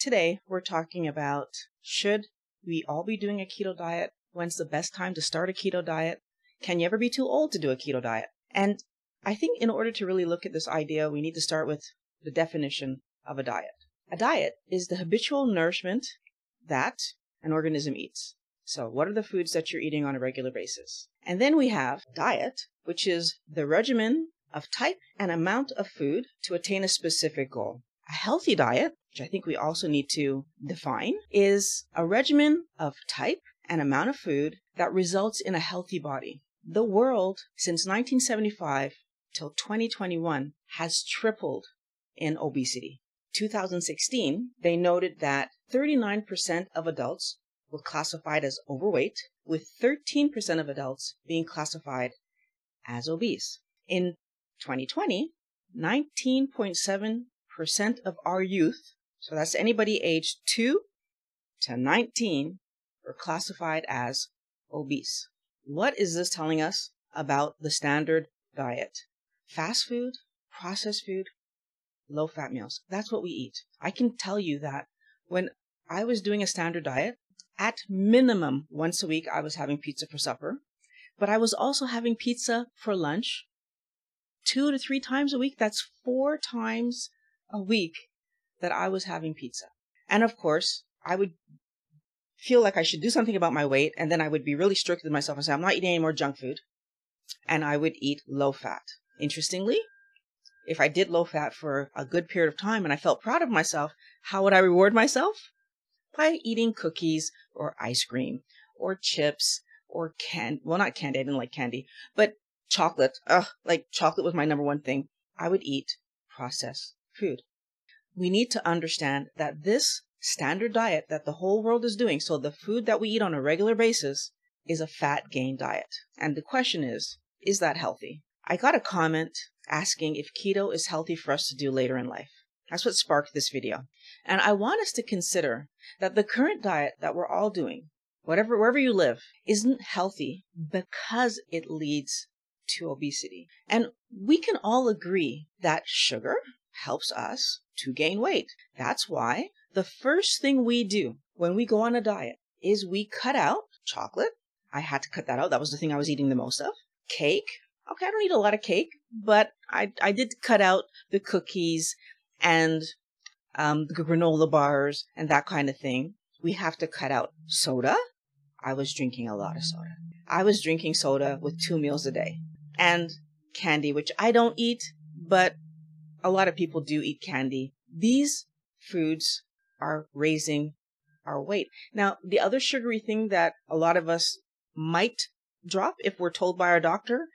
Today, we're talking about, should we all be doing a keto diet? When's the best time to start a keto diet? Can you ever be too old to do a keto diet? And I think in order to really look at this idea, we need to start with the definition of a diet. A diet is the habitual nourishment that an organism eats. So what are the foods that you're eating on a regular basis? And then we have diet, which is the regimen of type and amount of food to attain a specific goal. A healthy diet, which I think we also need to define, is a regimen of type and amount of food that results in a healthy body. The world, since 1975 till 2021, has tripled in obesity. 2016, they noted that 39% of adults were classified as overweight, with 13% of adults being classified as obese. In 2020, 19.7% of our youth, so that's anybody aged 2 to 19, were classified as obese. What is this telling us about the standard diet? Fast food, processed food, low-fat meals. That's what we eat. I can tell you that when I was doing a standard diet, at minimum once a week I was having pizza for supper, but I was also having pizza for lunch 2 to 3 times a week. That's 4 times a week that I was having pizza. And of course, I would feel like I should do something about my weight, and then I would be really strict with myself and say, I'm not eating any more junk food. And I would eat low fat. Interestingly, if I did low fat for a good period of time and I felt proud of myself, how would I reward myself? By eating cookies or ice cream or chips or not candy, I didn't like candy, but chocolate. Like chocolate was my number one thing. I would eat processed food. We need to understand that this standard diet that the whole world is doing, so the food that we eat on a regular basis, is a fat gain diet. And the question is that healthy? I got a comment asking if keto is healthy for us to do later in life. That's what sparked this video. And I want us to consider that the current diet that we're all doing, wherever you live, isn't healthy because it leads to obesity. And we can all agree that sugar helps us to gain weight. That's why the first thing we do when we go on a diet is we cut out chocolate. I had to cut that out. That was the thing I was eating the most of. Cake. Okay, I don't eat a lot of cake, but I did cut out the cookies and the granola bars and that kind of thing. We have to cut out soda. I was drinking a lot of soda. I was drinking soda with 2 meals a day. And candy, which I don't eat, but a lot of people do eat candy. These foods are raising our weight. Now, the other sugary thing that a lot of us might drop if we're told by our doctor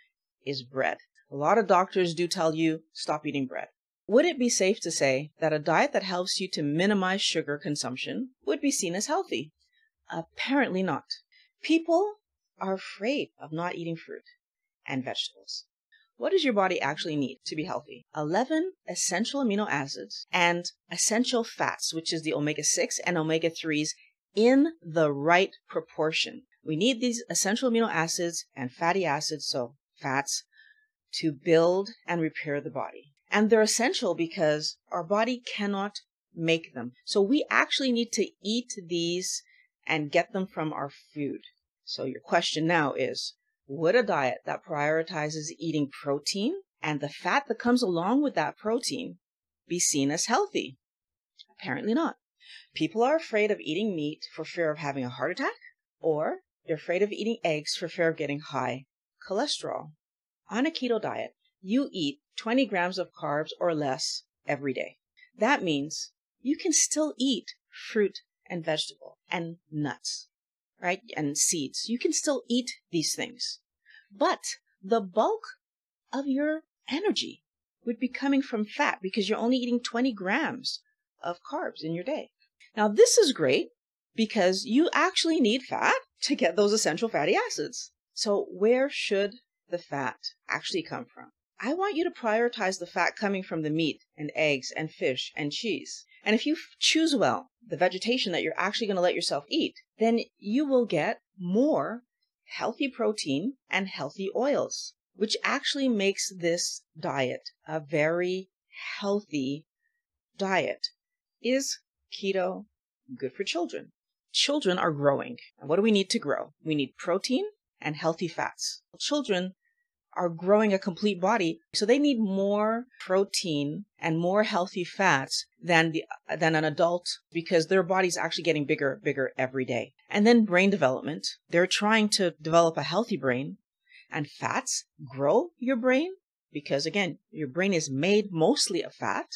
is bread. A lot of doctors do tell you, stop eating bread. Would it be safe to say that a diet that helps you to minimize sugar consumption would be seen as healthy? Apparently not. People are afraid of not eating fruit and vegetables. What does your body actually need to be healthy? 11 essential amino acids and essential fats, which is the omega-6 and omega-3s, in the right proportion. We need these essential amino acids and fatty acids, so fats, to build and repair the body. And they're essential because our body cannot make them. So we actually need to eat these and get them from our food. So your question now is, would a diet that prioritizes eating protein and the fat that comes along with that protein be seen as healthy? Apparently not. People are afraid of eating meat for fear of having a heart attack, or they're afraid of eating eggs for fear of getting high cholesterol. On a keto diet, you eat 20 grams of carbs or less every day. That means you can still eat fruit and vegetable and nuts, right? And seeds. You can still eat these things. But the bulk of your energy would be coming from fat because you're only eating 20 grams of carbs in your day. Now, this is great because you actually need fat to get those essential fatty acids. So where should the fat actually come from? I want you to prioritize the fat coming from the meat and eggs and fish and cheese. And if you choose well the vegetation that you're actually going to let yourself eat, then you will get more healthy protein and healthy oils, which actually makes this diet a very healthy diet. Is Keto, good for children. Children are growing. And what do we need to grow? We need protein and healthy fats. Children are growing a complete body, so they need more protein and more healthy fats than an adult, because their body's actually getting bigger every day. And then brain development. They're trying to develop a healthy brain, and fats grow your brain because, again, your brain is made mostly of fat,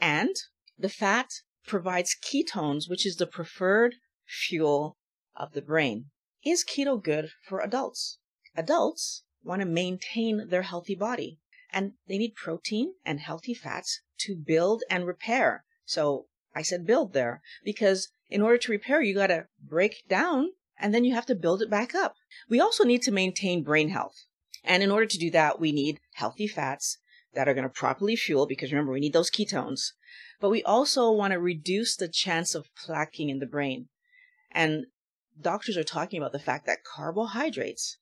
and the fat provides ketones, which is the preferred fuel of the brain. Is keto good for adults? Adults want to maintain their healthy body, and they need protein and healthy fats to build and repair. So I said build there because in order to repair, you got to break down and then you have to build it back up. We also need to maintain brain health. And in order to do that, we need healthy fats that are going to properly fuel, because remember, we need those ketones. But we also want to reduce the chance of plaquing in the brain. And doctors are talking about the fact that carbohydrates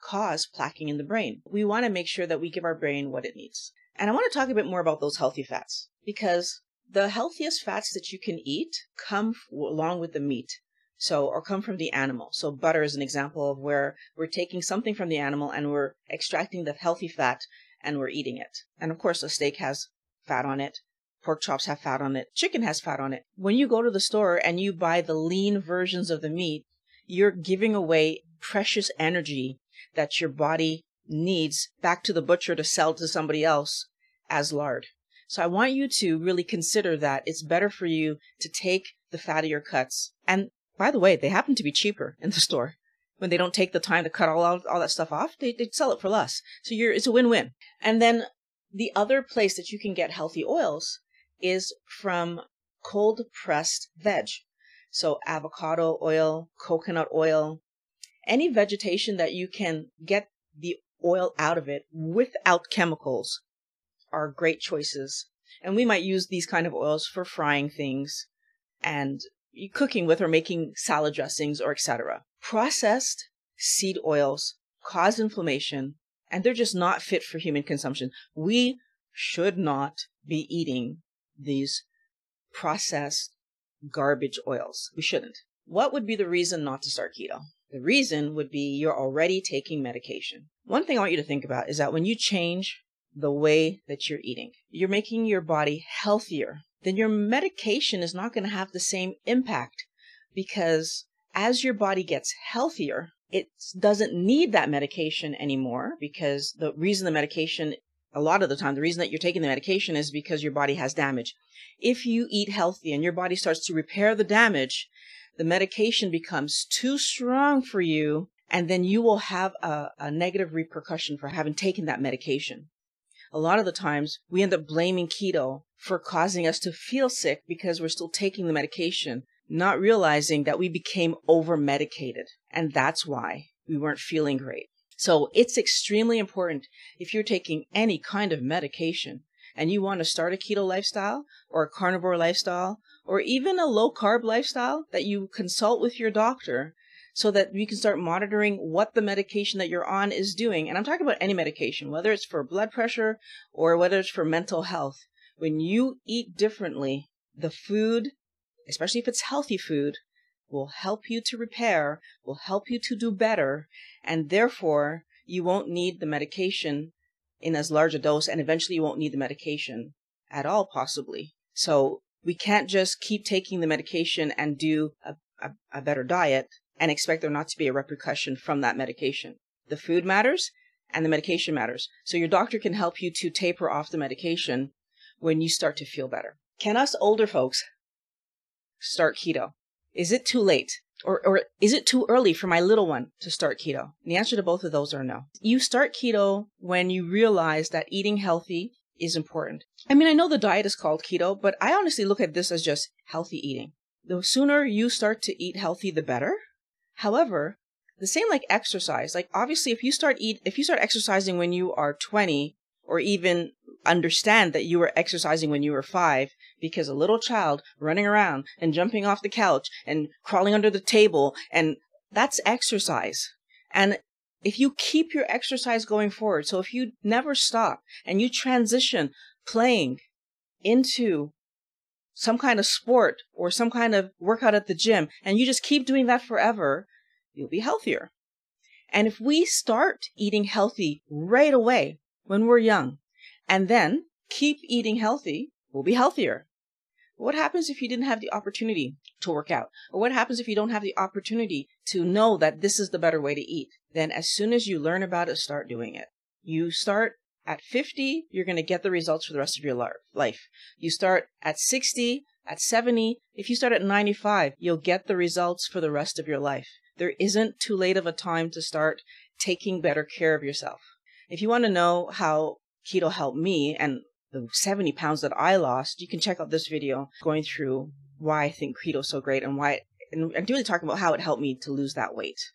cause plaquing in the brain. We want to make sure that we give our brain what it needs. And I want to talk a bit more about those healthy fats, because the healthiest fats that you can eat come along with the meat. Or come from the animal. So butter is an example of where we're taking something from the animal and we're extracting the healthy fat and we're eating it. And of course, a steak has fat on it. Pork chops have fat on it. Chicken has fat on it. When you go to the store and you buy the lean versions of the meat, you're giving away precious energy that your body needs back to the butcher to sell to somebody else as lard. So I want you to really consider that it's better for you to take the fattier cuts. And by the way, they happen to be cheaper in the store. When they don't take the time to cut all that stuff off, they sell it for less. So it's a win-win. And then the other place that you can get healthy oils is from cold-pressed veg. So avocado oil, coconut oil, any vegetation that you can get the oil out of it without chemicals are great choices. And we might use these kind of oils for frying things and cooking with, or making salad dressings, or etc. Processed seed oils cause inflammation, and they're just not fit for human consumption. We should not be eating these processed garbage oils. We shouldn't. What would be the reason not to start keto? The reason would be you're already taking medication. One thing I want you to think about is that when you change the way that you're eating, you're making your body healthier. Then your medication is not going to have the same impact, because as your body gets healthier, it doesn't need that medication anymore, because the reason the medication, a lot of the time, the reason that you're taking the medication is because your body has damage. If you eat healthy and your body starts to repair the damage, the medication becomes too strong for you, and then you will have a negative repercussion for having taken that medication. A lot of the times, we end up blaming keto for causing us to feel sick because we're still taking the medication, not realizing that we became over-medicated. And that's why we weren't feeling great. So it's extremely important, if you're taking any kind of medication and you want to start a keto lifestyle or a carnivore lifestyle or even a low-carb lifestyle, that you consult with your doctor so that you can start monitoring what the medication that you're on is doing. And I'm talking about any medication, whether it's for blood pressure or whether it's for mental health. When you eat differently, the food, especially if it's healthy food, will help you to repair, will help you to do better, and therefore you won't need the medication in as large a dose, and eventually you won't need the medication at all, possibly. So we can't just keep taking the medication and do a better diet and expect there not to be a repercussion from that medication. The food matters and the medication matters. So your doctor can help you to taper off the medication when you start to feel better. Can us older folks start keto? Is it too late? Or is it too early for my little one to start keto? And the answer to both of those are no. You start keto when you realize that eating healthy is important. I mean, I know the diet is called keto, but I honestly look at this as just healthy eating. The sooner you start to eat healthy, the better. However, the same like exercise. Like obviously, if you start exercising when you are 20, or even understand that you were exercising when you were 5, because a little child running around and jumping off the couch and crawling under the table, and that's exercise. And if you keep your exercise going forward, so if you never stop and you transition playing into some kind of sport or some kind of workout at the gym, and you just keep doing that forever, you'll be healthier. And if we start eating healthy right away when we're young, and then keep eating healthy, we'll be healthier. What happens if you didn't have the opportunity to work out? Or what happens if you don't have the opportunity to know that this is the better way to eat? Then as soon as you learn about it, start doing it. You start at 50, you're going to get the results for the rest of your life. You start at 60, at 70. If you start at 95, you'll get the results for the rest of your life. There isn't too late of a time to start taking better care of yourself. If you want to know how keto helped me and the 70 pounds that I lost, you can check out this video going through why I think keto is so great and really talking about how it helped me to lose that weight.